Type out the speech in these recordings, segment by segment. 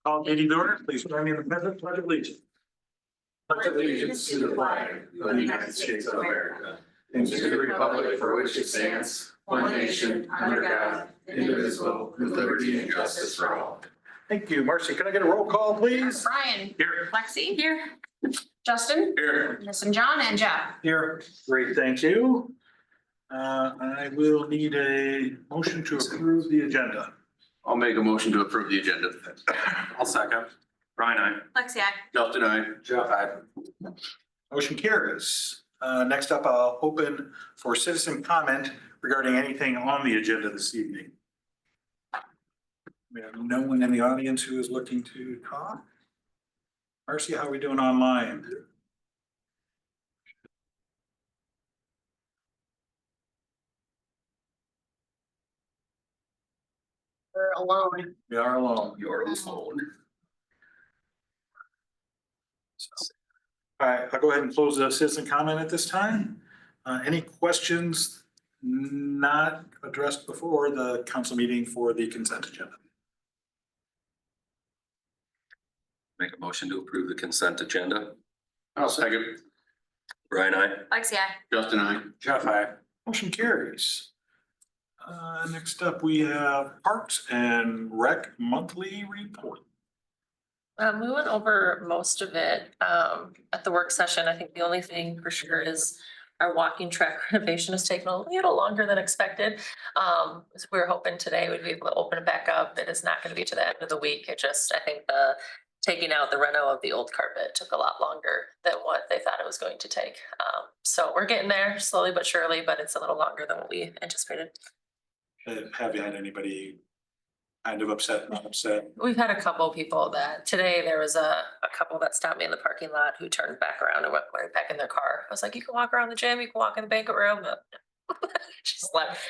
Call meeting to order. Please join me in the pledge of allegiance. Pledge allegiance to the flag of the United States of America and to the republic for which it stands, one nation, under God, indivisible, with liberty and justice for all. Thank you. Marcy, can I get a roll call, please? Brian. Here. Lexi. Here. Justin. Here. Missing John and Jeff. Here. Great, thank you. I will need a motion to approve the agenda. I'll make a motion to approve the agenda. I'll second. Brian, aye. Lexi, I. Justin, aye. Jeff, aye. Motion carries. Next up, I'll open for citizen comment regarding anything on the agenda this evening. We have no one in the audience who is looking to talk. Marcy, how are we doing online? We're alone. We are alone. You're alone. All right, I'll go ahead and close the citizen comment at this time. Any questions not addressed before the council meeting for the consent agenda? Make a motion to approve the consent agenda. I'll second. Brian, I. Lexi, I. Justin, aye. Jeff, aye. Motion carries. Next up, we have Parks and Rec monthly report. We went over most of it at the work session. I think the only thing for sure is our walking track renovation has taken a little longer than expected. So we were hoping today we'd be able to open it back up. It is not going to be to the end of the week. It just, I think taking out the reno of the old carpet took a lot longer than what they thought it was going to take. So we're getting there slowly but surely, but it's a little longer than what we anticipated. Have you had anybody kind of upset, not upset? We've had a couple people that today there was a couple that stopped me in the parking lot who turned back around and went right back in their car. I was like, you can walk around the gym, you can walk in the banquet room. But just left.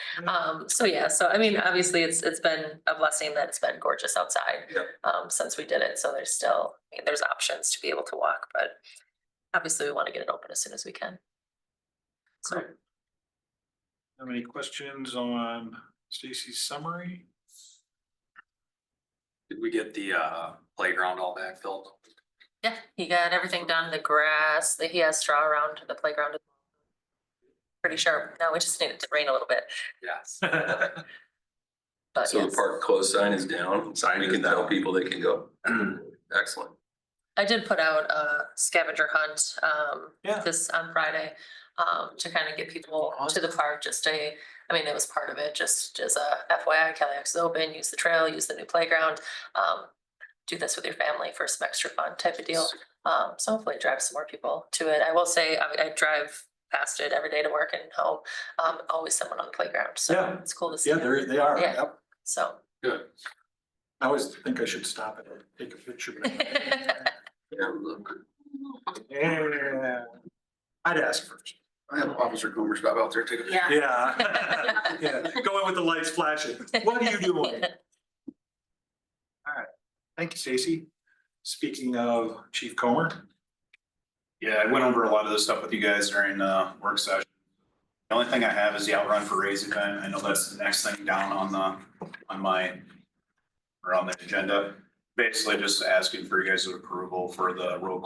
So yeah, so I mean, obviously it's been a blessing that it's been gorgeous outside. Yep. Since we did it. So there's still, I mean, there's options to be able to walk, but obviously we want to get it open as soon as we can. So Have any questions on Stacy's summary? Did we get the playground all backfilled? yeah, he got everything done. The grass, he has straw around the playground. Pretty sure. No, we just need it to rain a little bit. Yes. But So yes. the park closed sign is down. We can tell people they can go. Excellent. I did put out a scavenger hunt Yeah. this on Friday to kind of get people to the park. I mean, it was part of it, just as a FYI, Calumet is open, use the trail, use the new playground. Do this with your family for some extra fun type of deal. So hopefully it drives some more people to it. I will say, I drive past it every day to work and home. Always someone on the playground, so Yeah. it's cool to see. Yeah, them. they are. Yeah. Yep. So. Good. I always think I should stop it and take a picture. Yeah, look. Yeah. I'd ask first. I have Officer Comer stop out there, take a picture. Yeah. Yeah. Yeah. Go in with the lights flashing. What are you doing? Thank you, Stacy. Speaking of Chief Comer. Yeah, I went over a lot of this stuff with you guys during the work session. The only thing I have is the outrun for raise event. I know that's the next thing down on the agenda. Basically just asking for you guys' approval for the road.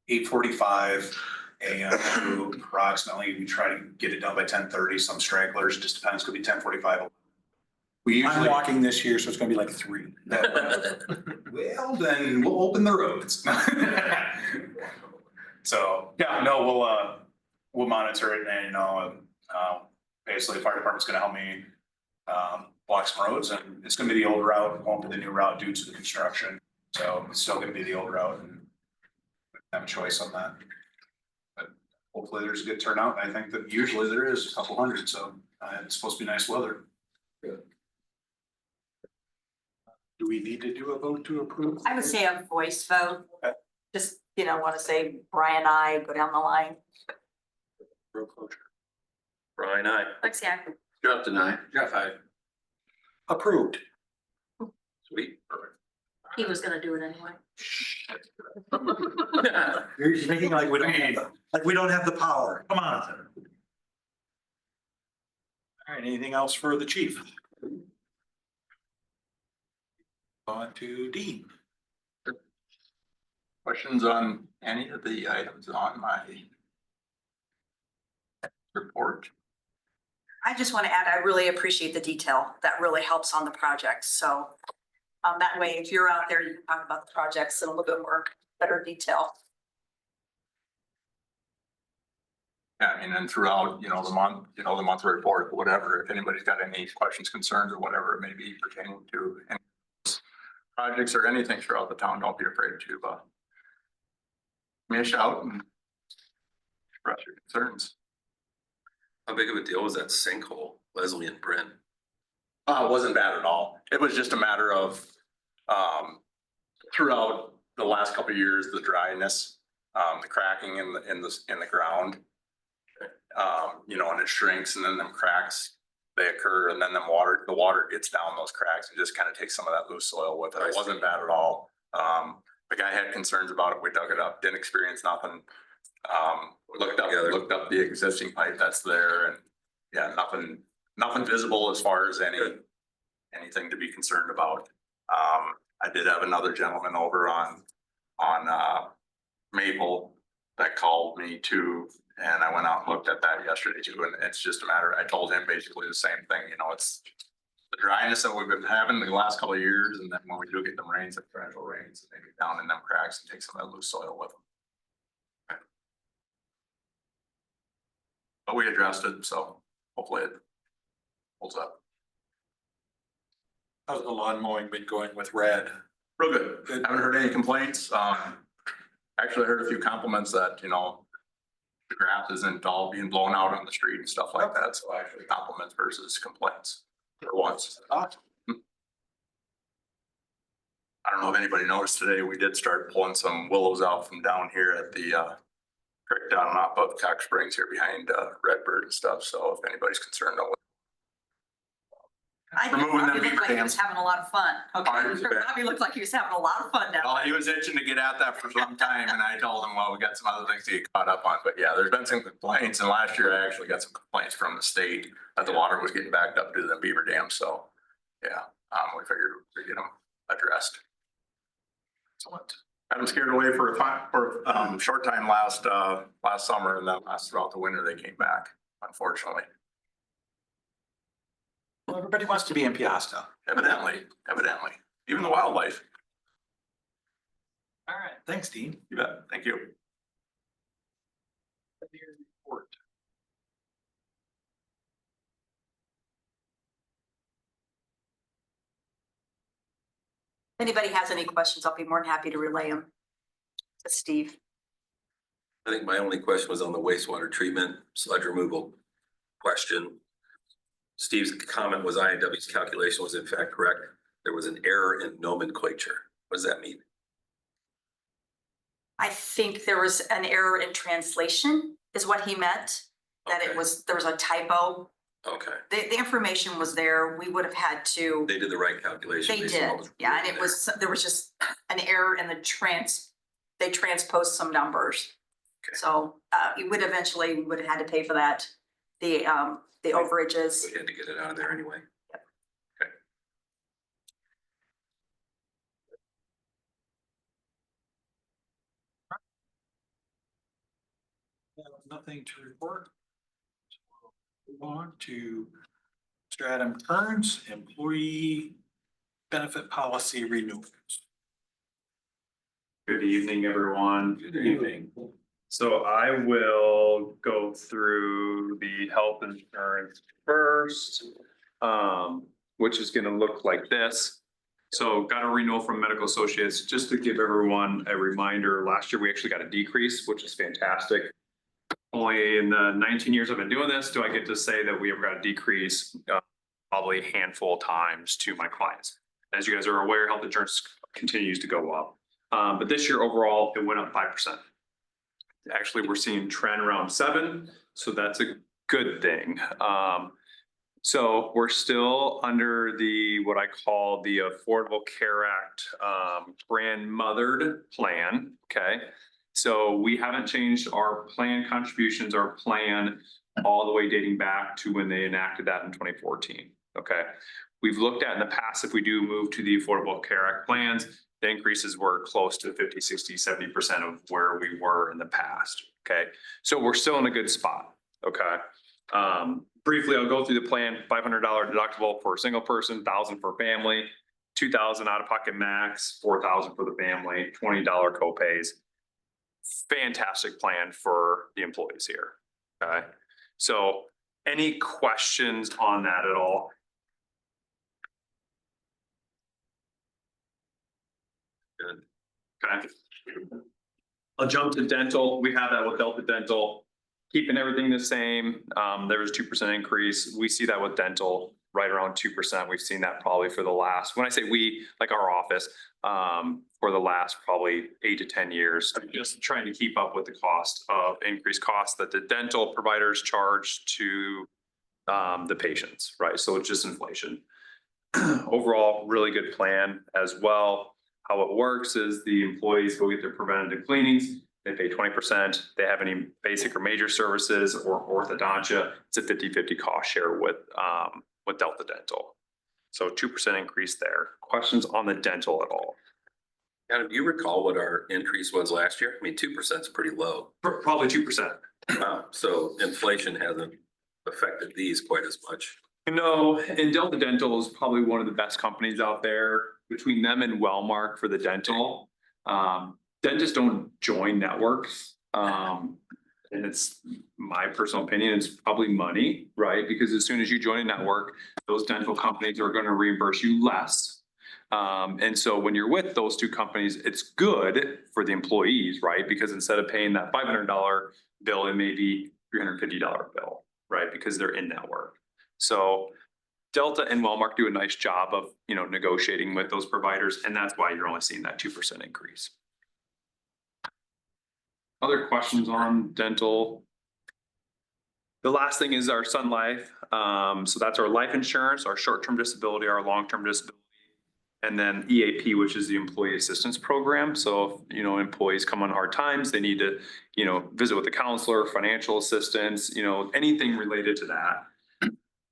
8:45 a.m. to approximately, we try to get it done by 10:30. Some stragglers, just depends, could be 10:45. We I'm usually. walking this year, so it's gonna be like 3. Well, then we'll open the roads. So, yeah, no, we'll monitor it and, basically the fire department's gonna help me, block some roads, and it's gonna be the old route, it won't be the new route due to the construction. So it's still gonna be the old route and we have a choice on that. But hopefully there's a good turnout. I think that usually there is a couple hundred, so it's supposed to be nice weather. Do we need to do a vote to approve? I would say a voice vote. Okay. Just, want to say Brian, I go down the line. Road closure. Brian, I. Lexi, I. Justin, aye. Jeff, I. Approved. Sweet. Perfect. He was gonna do it anyway. You're making like we don't have the power. Come on. All right, anything else for the chief? On to Dean. Questions on any of the items on my report? I just want to add, I really appreciate the detail. That really helps on the project. So that way, if you're out there, you can talk about the projects in a little bit more better detail. Yeah, I mean, and throughout, the month, the monthly report, whatever, if anybody's got any questions, concerns, or whatever it may be pertaining to any projects or anything throughout the town, don't be afraid to, give me a shout and express your concerns. How big of a deal was that sinkhole, Leslie and Brent? It wasn't bad at all. It was just a matter of, throughout the last couple of years, the dryness, the cracking in the ground. And it shrinks, and then them cracks, they occur, and then the water gets down those cracks and just kind of takes some of that loose soil with it. It wasn't bad at all. The guy had concerns about it. We dug it up, didn't experience nothing. Looked up the existing pipe that's there, and yeah, nothing visible as far as anything to be concerned about. I did have another gentleman over on Maple that called me too, and I went out and looked at that yesterday too, and it's just a matter, I told him basically the same thing, it's the dryness that we've been having the last couple of years, and then when we do get them rains, the torrential rains, they get down in them cracks and take some of that loose soil with them. But we addressed it, so hopefully it holds up. How's the lawn mowing been going with Red? Real good. Haven't heard any complaints. Actually heard a few compliments that, the grass isn't all being blown out on the street and stuff like that. So actually compliments versus complaints for once. I don't know if anybody noticed today, we did start pulling some willows out from down here at the creek down off of Cox Springs here behind Redbird and stuff. So if anybody's concerned, removing them Robbie beaver looked like he dams. was having a lot of fun. Okay, Pardon? Robbie looked like he was having a lot of fun down Well, there. he was itching to get at that for some time, and I told him, well, we got some other things to get caught up on. But yeah, there's been some complaints, and last year I actually got some complaints from the state that the water was getting backed up to the beaver dam. So yeah, we figured we'd get them addressed. Excellent. Had them scared away for a short time last summer, and then throughout the winter they came back, unfortunately. Well, everybody wants to be in Peosta. Evidently, even the wildlife. All right, thanks, Dean. You bet. Thank you. Report. If anybody has any questions, I'll be more than happy to relay them to Steve. I think my only question was on the wastewater treatment sludge removal question. Steve's comment was INW's calculation was in fact correct. There was an error in nomenclature. What does that mean? I think there was an error in translation is what he meant, that Okay. there was a typo. Okay, The information was there. We would have had to. they did the right calculation. They based on did, what was yeah, and written it was, there was just an error in the they transposed some numbers. Okay. So, we would have had to pay for that, the overages. there. We had to get it out of there anyway. Nothing to report. So we'll move on to Mr. Adam Kearns, employee benefit policy renewals. Good evening, everyone. Good evening. So I will go through the health insurance first, which is gonna look like this. So got a renewal from Medical Associates. Just to give everyone a reminder, last year we actually got a decrease, which is fantastic. Only in the 19 years I've been doing this, do I get to say that we ever got a decrease, probably a handful of times to my clients. As you guys are aware, health insurance continues to go up. But this year overall, it went up 5%. Actually, we're seeing trend around 7%, so that's a good thing. So we're still under what I call the Affordable Care Act grandmothered plan, okay? So we haven't changed our plan contributions, our plan all the way dating back to when they enacted that in 2014, Okay, we've looked at in the past, if we do move to the Affordable Care Act plans, the increases were close to 50, 60, 70% of where we were in the past. Okay, so we're still in a good spot. Okay. Briefly, I'll go through the plan. $500 deductible for a single person, $1,000 for family, $2,000 out of pocket max, $4,000 for the family, $20 copays. Fantastic plan for the employees here. Okay, so any questions on that at all? Good. Okay. I'll jump to dental. We have that with Delta Dental, keeping everything the same. There was 2% increase. We see that with dental right around 2%. We've seen that probably for the last, when I say we, like our office, for the last probably 8 to 10 years, just trying to keep up with the cost of increased costs that the dental providers charge to the patients, right? So it's just inflation. Overall, really good plan as well. How it works is the employees go get their preventative cleanings. They pay 20%. They have any basic or major services or orthodontia, it's a 50-50 cost share with Delta Dental. So 2% increase there. Questions on the dental at all? Adam, do you recall what our increase was last year? I mean, 2% is pretty low. Probably 2%. Wow, so inflation hasn't affected these quite as much. No, and Delta Dental is probably one of the best companies out there. Between them and Wellmark for the dental, dentists don't join networks. And it's my personal opinion, it's probably money, right? Because as soon as you join a network, those dental companies are going to reimburse you less. And so when you're with those two companies, it's good for the employees, right? Because instead of paying that $500 bill, it may be $350 bill, right? Because they're in network. So Delta and Wellmark do a nice job of, negotiating with those providers, and that's why you're only seeing that 2% increase. Other questions on dental? The last thing is our Sun Life. So that's our life insurance, our short-term disability, our long-term disability, and then EAP, which is the employee assistance program. So if, employees come on hard times, they need to, visit with a counselor, financial assistance, anything related to that.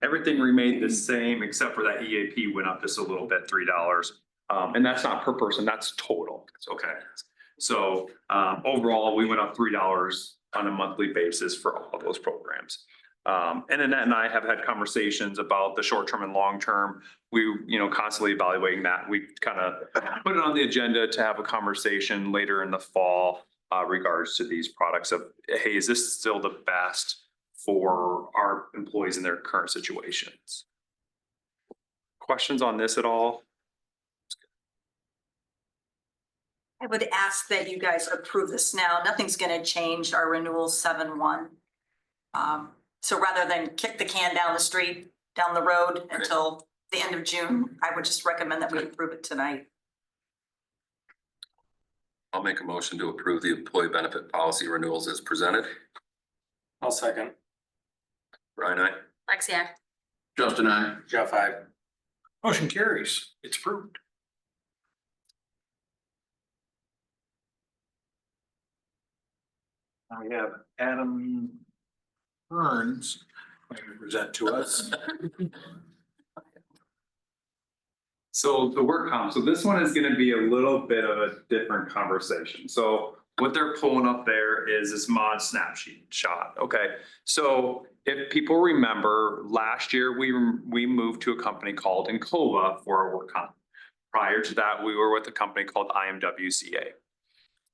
Everything remained the same except for that EAP went up just a little bit, $3. And that's not per person, that's total. It's okay. So overall, we went up $3 on a monthly basis for all of those programs. And Annette and I have had conversations about the short-term and long-term. We, constantly evaluating that. We kind of put it on the agenda to have a conversation later in the fall regards to these products of, hey, is this still the best for our employees in their current situations? Questions on this at all? I would ask that you guys approve this now. Nothing's going to change our renewal 7/1. So rather than kick the can down the road until the end of June, I would just recommend that we approve it tonight. I'll make a motion to approve the employee benefit policy renewals as presented. I'll second. Brian, aye. Lexi, I. Justin, I. Jeff, I. Motion carries. It's approved. Now we have Adam Burns going to present to us. So the work comp, so this one is going to be a little bit of a different conversation. So what they're pulling up there is this mod snapshot. Okay, so if people remember, last year we moved to a company called Encova for our work comp. Prior to that, we were with a company called IMWCA.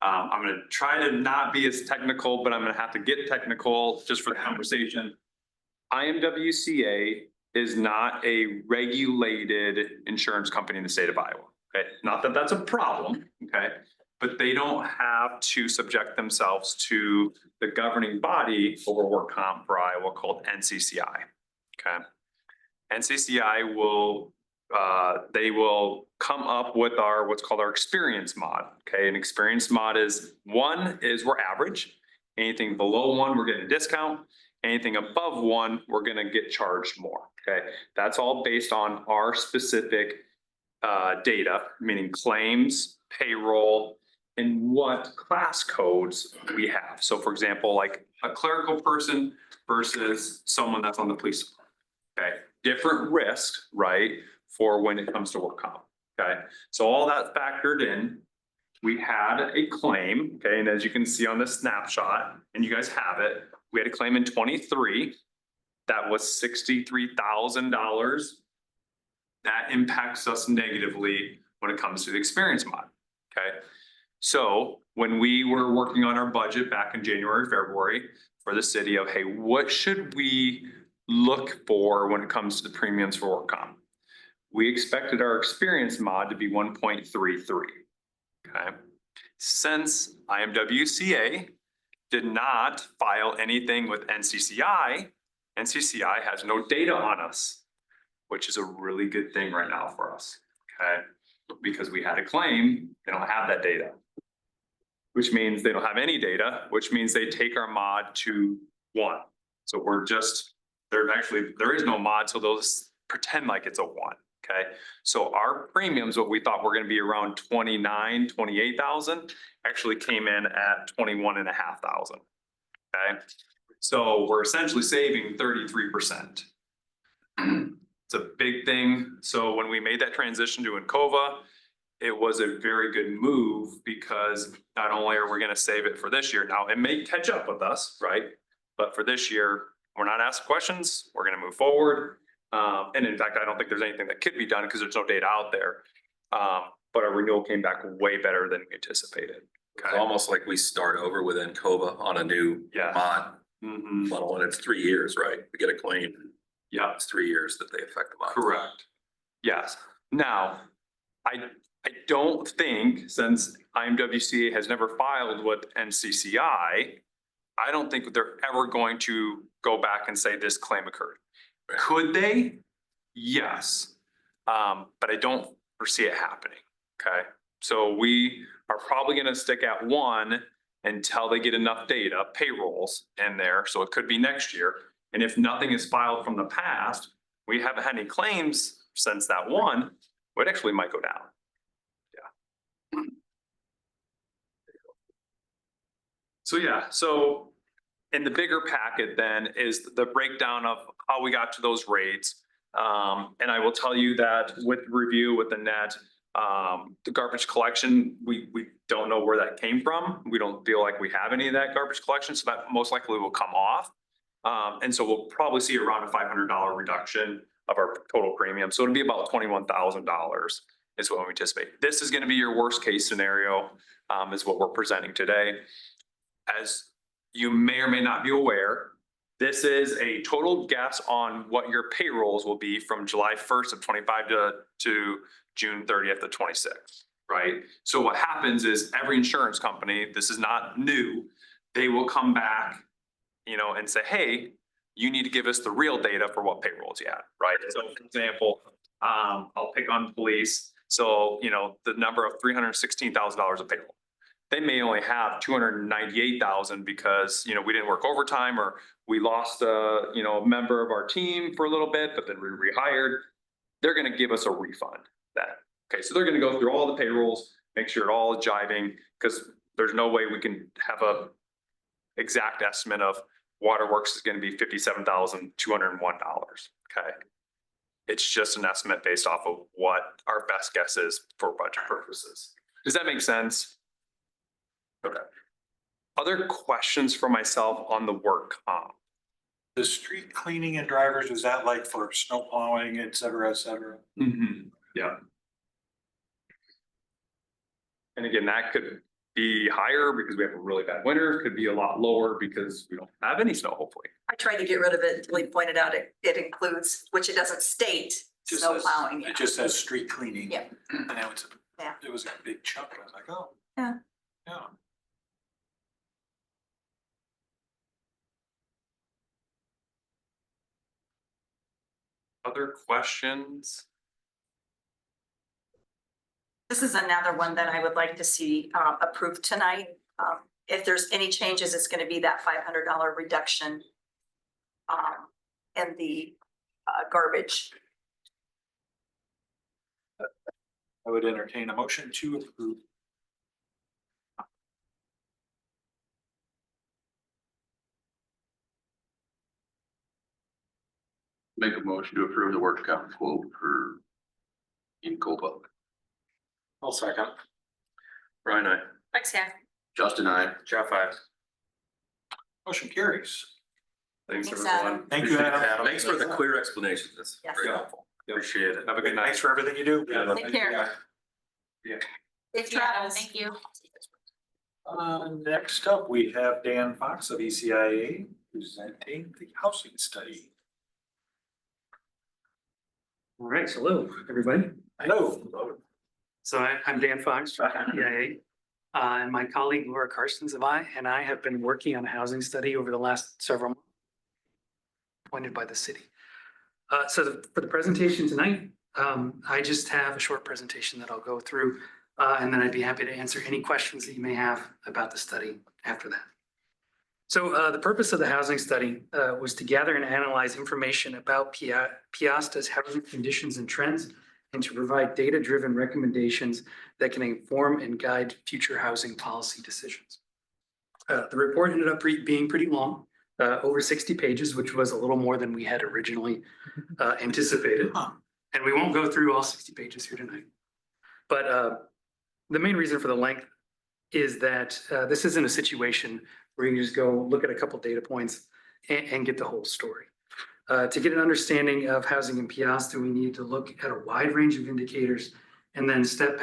I'm going to try to not be as technical, but I'm going to have to get technical just for the conversation. IMWCA is not a regulated insurance company in the state of Iowa. Okay, not that that's a problem. Okay, but they don't have to subject themselves to the governing body over work comp for Iowa called NCCI. Okay, NCCI will they will come up with our what's called our experience mod. Okay, an experience mod is 1 is we're average. Anything below 1, we're getting a discount. Anything above 1, we're going to get charged more. Okay, that's all based on our specific data, meaning claims, payroll, and what class codes we have. So for example, like a clerical person versus someone that's on the police department. Okay, different risks, right? For when it comes to work comp, okay? So all that factored in, we had a claim, okay, and as you can see on this snapshot, and you guys have it, we had a claim in 23. That was $63,000. That impacts us negatively when it comes to the experience mod, okay? So when we were working on our budget back in January, February for the city of, hey, what should we look for when it comes to the premiums for work comp? We expected our experience mod to be 1.33. Okay. Since IMWCA did not file anything with NCCI, NCCI has no data on us, which is a really good thing right now for us. Okay. Because we had a claim, they don't have that data. Which means they don't have any data, which means they take our mod to 1. So we're just, there is no mod, so they'll just pretend like it's a 1. Okay, so our premiums, what we thought were gonna be around 28,000, actually came in at 21,500. Okay, so we're essentially saving 33%. It's a big thing. So when we made that transition to Encova, it was a very good move because not only are we gonna save it for this year, now it may catch up with us, right? But for this year, we're not asked questions, we're gonna move forward. And in fact, I don't think there's anything that could be done because there's no data out there. But our renewal came back way better than we anticipated. It's almost like we start over with Encova on a new Yeah. mod Mhm. model, and it's 3 years, right? We get a claim. Yeah, It's 3 years that they affect the mod. correct. Yes. Now, I don't think, since IMWCA has never filed with NCCI, I don't think they're ever going to go back and say this claim occurred. Right. Could they? Yes. But I don't foresee it happening. Okay. So we are probably gonna stick at 1 until they get enough data, payrolls in there. So it could be next year. And if nothing is filed from the past, we haven't had any claims since that 1, it actually might go down. So yeah, so in the bigger packet then is the breakdown of how we got to those rates. And I will tell you that with review with the net, the garbage collection, we don't know where that came from. We don't feel like we have any of that garbage collection, so that most likely will come off. And so we'll probably see around a $500 reduction of our total premium. So it'll be about $21,000 is what we anticipate. This is gonna be your worst case scenario, is what we're presenting today. As you may or may not be aware, this is a total guess on what your payrolls will be from July 1st of 25 to June 30th of 26, right? So what happens is every insurance company, this is not new, they will come back, and say, hey, you need to give us the real data for what payrolls you had, right? So for example, I'll pick on police. So, the number of $316,000 of payroll. They may only have 298,000 because, we didn't work overtime or we lost a member of our team for a little bit, but then we rehired. They're gonna give us a refund then. Okay, so they're gonna go through all the payrolls, make sure it all is jiving, because there's no way we can have a exact estimate of waterworks is gonna be $57,201, okay? It's just an estimate based off of what our best guess is for budget purposes. Does that make sense? Okay. Other questions for myself on the work comp? The street cleaning and drivers, is that like for snow plowing, et cetera, et cetera? Yeah. And again, that could be higher because we have a really bad winter, could be a lot lower because we don't have any snow, hopefully. I tried to get rid of it until he pointed out it includes, which it doesn't state, Just snow says- plowing. It just says street cleaning. Yeah. And it was, Yeah. it was a big chunk. I was like, oh. Yeah. Yeah. Other questions? This is another one that I would like to see approved tonight. If there's any changes, it's gonna be that $500 reduction in the garbage. I would entertain a motion to approve. Make a motion to approve the workshop quote for in Copa. I'll second. Brian, I. Lexi, Justin, I. Jeff, I. Motion carries. Thanks, Thanks, everyone. Adam. Thank you, Appreciate it, Adam. Thanks for the clear explanation. That's Yes. very helpful. Appreciate it. Have a good night. Thanks for everything you do. Take care. Safe travels. thank you. Next up, we have Dan Fox of ECIA presenting the housing study. All right, so hello, everybody. Hello. So I'm Dan Fox from EIA. And my colleague Laura Carstens and I have been working on a housing study over the last several months, appointed by the city. For the presentation tonight, I just have a short presentation that I'll go through, and then I'd be happy to answer any questions that you may have about the study after that. So the purpose of the housing study was to gather and analyze information about Peosta's housing conditions and trends, and to provide data-driven recommendations that can inform and guide future housing policy decisions. The report ended up being pretty long, over 60 pages, which was a little more than we had originally anticipated. And we won't go through all 60 pages here tonight. But the main reason for the length is that this isn't a situation where you can just go look at a couple data points and get the whole story. To get an understanding of housing in Peosta, we need to look at a wide range of indicators and then step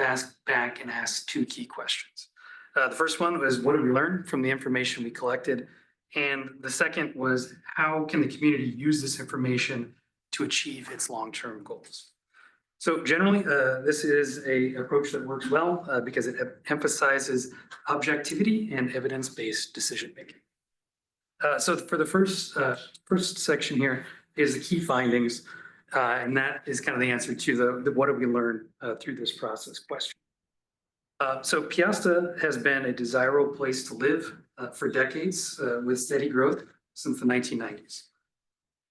back and ask two key questions. The first one was, what did we learn from the information we collected? And the second was, how can the community use this information to achieve its long-term goals? So generally, this is an approach that works well because it emphasizes objectivity and evidence-based decision-making. So for the first section here is the key findings, and that is kind of the answer to the what did we learn through this process question. So Peosta has been a desirable place to live for decades with steady growth since the 1990s.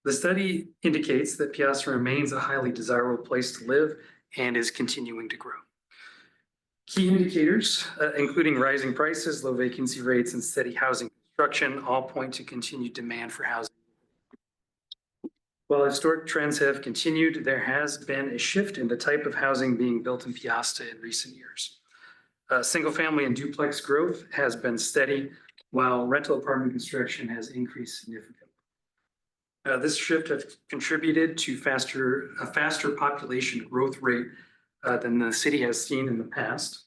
The study indicates that Peosta remains a highly desirable place to live and is continuing to grow. Key indicators, including rising prices, low vacancy rates, and steady housing construction, all point to continued demand for housing. While historic trends have continued, there has been a shift in the type of housing being built in Peosta in recent years. Single-family and duplex growth has been steady, while rental apartment construction has increased significantly. This shift has contributed to a faster population growth rate than the city has seen in the past.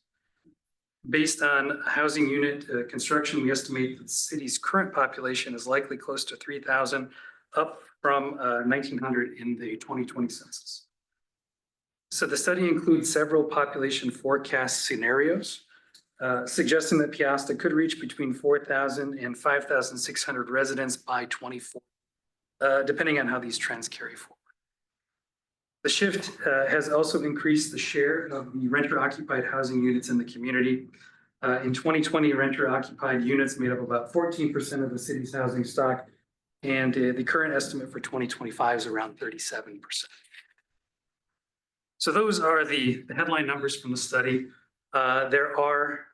Based on housing unit construction, we estimate that the city's current population is likely close to 3,000, up from 1,900 in the 2020 census. So the study includes several population forecast scenarios, suggesting that Peosta could reach between 4,000 and 5,600 residents by 2040, depending on how these trends carry forward. The shift has also increased the share of the renter-occupied housing units in the community. In 2020, renter-occupied units made up about 14% of the city's housing stock, and the current estimate for 2025 is around 37%. So those are the headline numbers from the study. There are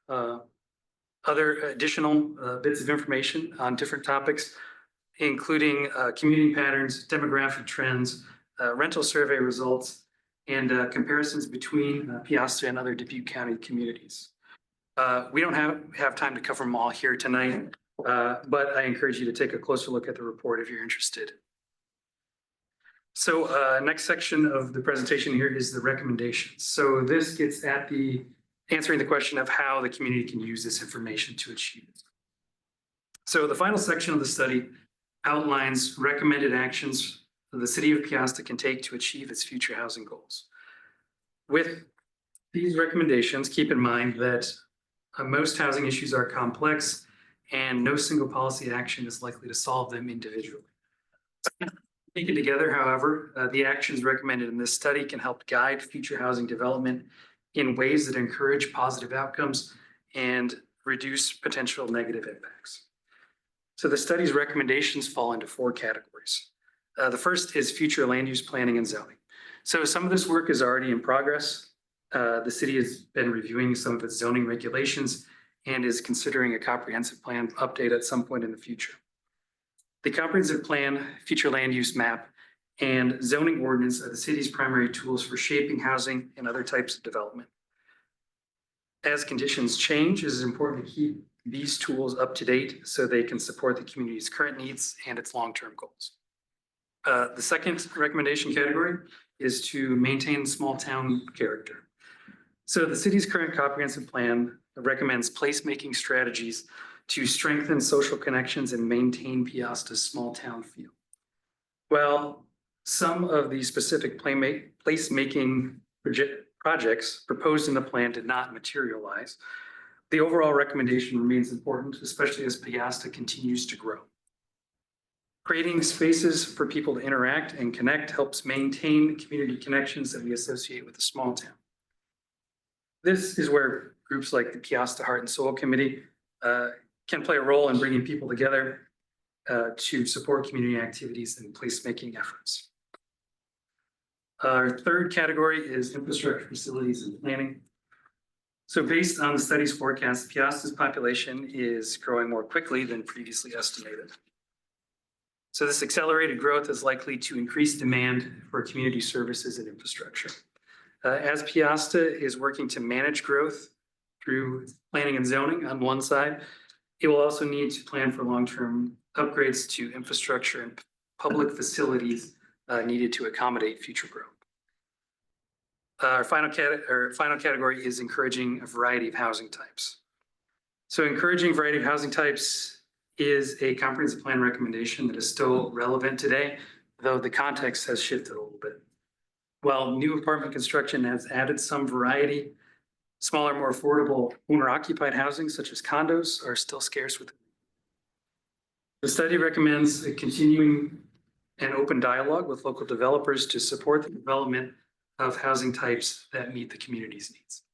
other additional bits of information on different topics, including commuting patterns, demographic trends, rental survey results, and comparisons between Peosta and other Dubuque County communities. We don't have time to cover them all here tonight, but I encourage you to take a closer look at the report if you're interested. So next section of the presentation here is the recommendations. So this gets at answering the question of how the community can use this information to achieve it. So the final section of the study outlines recommended actions the city of Peosta can take to achieve its future housing goals. With these recommendations, keep in mind that most housing issues are complex and no single policy action is likely to solve them individually. Taken together, however, the actions recommended in this study can help guide future housing development in ways that encourage positive outcomes and reduce potential negative impacts. So the study's recommendations fall into four categories. The first is future land use planning and zoning. So some of this work is already in progress. The city has been reviewing some of its zoning regulations and is considering a comprehensive plan update at some point in the future. The comprehensive plan future land use map and zoning ordinance are the city's primary tools for shaping housing and other types of development. As conditions change, it is important to keep these tools up to date so they can support the community's current needs and its long-term goals. The second recommendation category is to maintain small town character. So the city's current comprehensive plan recommends placemaking strategies to strengthen social connections and maintain Peosta's small town feel. Well, some of the specific placemaking projects proposed in the plan did not materialize. The overall recommendation remains important, especially as Peosta continues to grow. Creating spaces for people to interact and connect helps maintain community connections that we associate with a small town. This is where groups like the Peosta Heart and Soul Committee can play a role in bringing people together to support community activities and placemaking efforts. Our third category is infrastructure, facilities, and planning. So based on the study's forecast, Peosta's population is growing more quickly than previously estimated. So this accelerated growth is likely to increase demand for community services and infrastructure. As Peosta is working to manage growth through planning and zoning on one side, it will also need to plan for long-term upgrades to infrastructure and public facilities needed to accommodate future growth. Our final category is encouraging a variety of housing types. So encouraging variety of housing types is a comprehensive plan recommendation that is still relevant today, though the context has shifted a little bit. While new apartment construction has added some variety, smaller, more affordable owner-occupied housing, such as condos, are still scarce. The study recommends a continuing and open dialogue with local developers to support the development of housing types that meet the community's needs.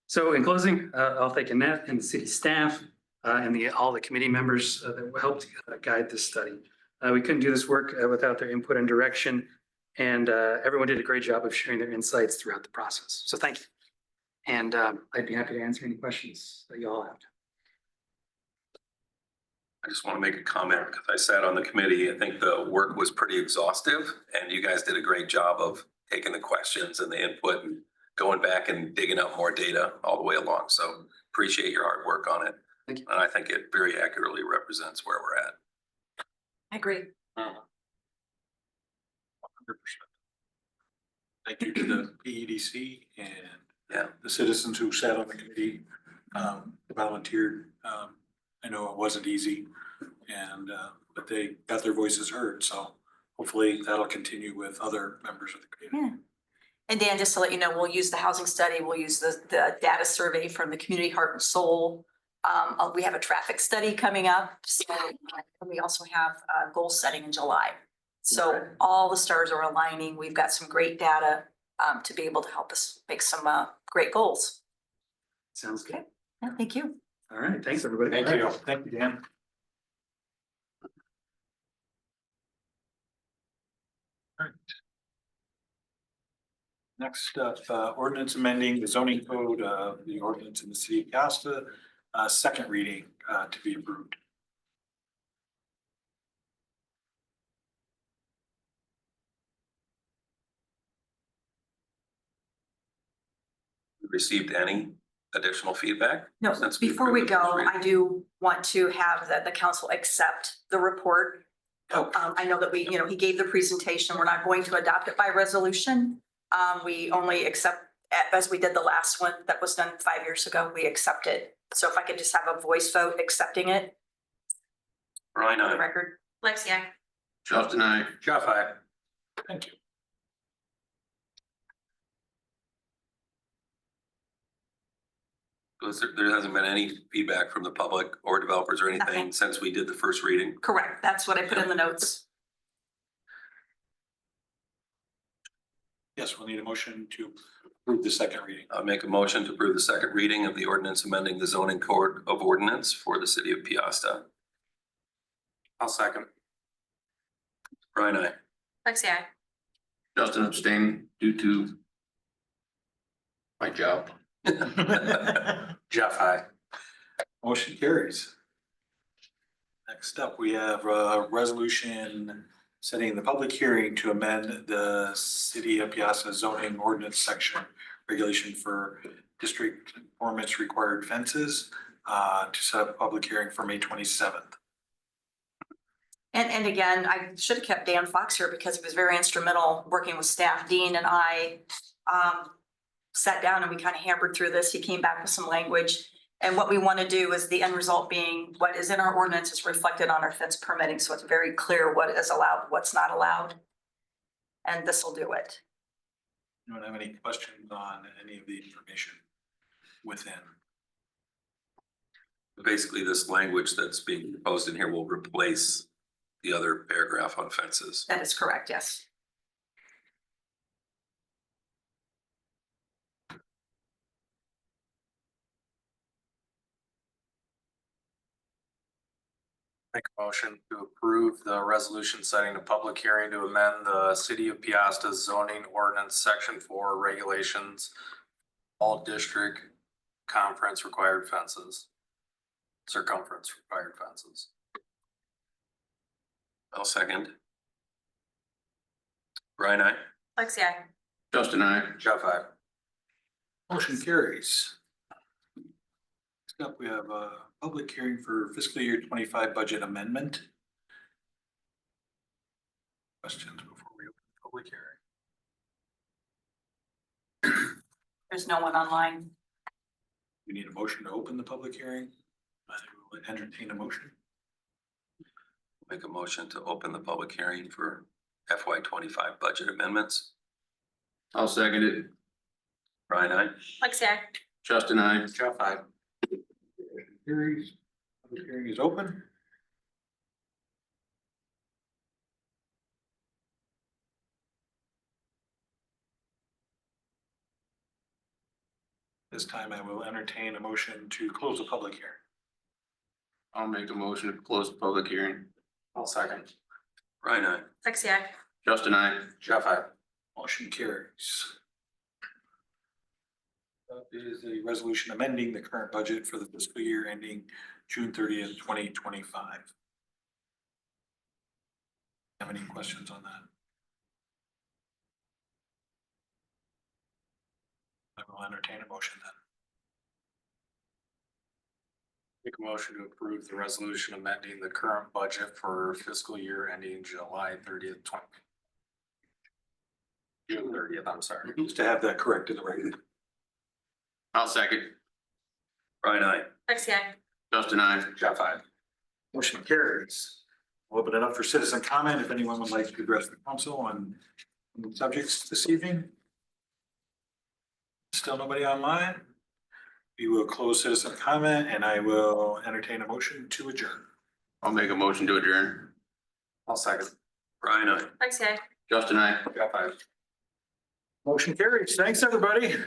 So in closing, I'll thank Annette and the city staff and all the committee members that helped guide this study. We couldn't do this work without their input and direction, and everyone did a great job of sharing their insights throughout the process. So thank you. And I'd be happy to answer any questions that you all have. I just want to make a comment because I sat on the committee. I think the work was pretty exhaustive and you guys did a great job of taking the questions and the input and going back and digging up more data all the way along. So appreciate your hard work on it. Thank you. And I think it very accurately represents where we're at. I agree. 100%. Thank you to the PEDC and the citizens who sat on the committee, volunteered. I know it wasn't easy, but they got their voices heard. So hopefully that'll continue with other members of the community. Yeah. And Dan, just to let you know, we'll use the housing study. We'll use the data survey from the Community Heart and Soul. We have a traffic study coming up. So we also have goal setting in July. So all the stars are aligning. We've got some great data to be able to help us make some great goals. Sounds good. Okay. Yeah, thank you. All right. Thanks, everybody. Thank you. Thank you, Dan. All right. Next up, ordinance amending the zoning code of the ordinance in the city of Peosta, second reading to be approved. Received any additional feedback? No, Since we before we approved the first go, reading? I do want to have the council accept the report. Oh. I know that he gave the presentation. We're not going to adopt it by resolution. We only accept, as we did the last one that was done 5 years ago, we accept it. So if I could just have a voice vote accepting it Brian, on the aye. record. Lexi, I. Justin, I. Jeff, aye. Thank you. There hasn't been any feedback from the public or developers or anything Nothing. since we did the first reading. Correct. That's what I put in the notes. Yes, we'll need a motion to approve the second reading. I'll make a motion to approve the second reading of the ordinance amending the zoning code of ordinance for the city of Peosta. I'll second. Brian, aye. Lexi, I. Justin abstained due to my job. Jeff, aye. Motion carries. Next up, we have resolution setting the public hearing to amend the city of Peosta zoning ordinance section regulation for district performance required fences, to set up a public hearing for May 27th. And again, I should have kept Dan Fox here because he was very instrumental working with staff. Dean and I sat down and we kind of hammered through this. He came back with some language. And what we want to do is the end result being what is in our ordinance is reflected on our fence permitting. So it's very clear what is allowed, what's not allowed. And this will do it. You don't have any questions on any of the information within? Basically, this language that's being proposed in here will replace the other paragraph on fences. That is correct, yes. Make a motion to approve the resolution setting a public hearing to amend the city of Peosta's zoning ordinance section 4 regulations. All district conference required fences. Circumference required fences. I'll second. Brian, I. Lexi, I. Justin, I. Jeff, I. Motion carries. Next up, we have a public hearing for fiscal year 25 budget amendment. Questions before we open the public hearing? There's no one online. We need a motion to open the public hearing. I will entertain a motion. Make a motion to open the public hearing for FY 25 budget amendments. I'll second it. Brian, I. Lexi, I. Justin, I. Jeff, I. Carries. Public hearing is open. This time I will entertain a motion to close the public hearing. I'll make a motion to close the public hearing. I'll second. Brian, I. Lexi, I. Justin, I. Jeff, I. Motion carries. That is a resolution amending the current budget for the fiscal year ending June 30th, 2025. Have any questions on that? I will entertain a motion then. Make a motion to approve the resolution amending the current budget for fiscal year ending July 30th, June 30th, I'm sorry. Just to have that correct in the record. I'll second. Brian, I. Lexi, I. Justin, I. Jeff, I. Motion carries. We'll open it up for citizen comment if anyone would like to address the council on subjects this evening. Still nobody online? We will close citizen comment and I will entertain a motion to adjourn. I'll make a motion to adjourn. I'll second. Brian, I. Lexi, I. Justin, I. Jeff, I. Motion carries. Thanks, everybody.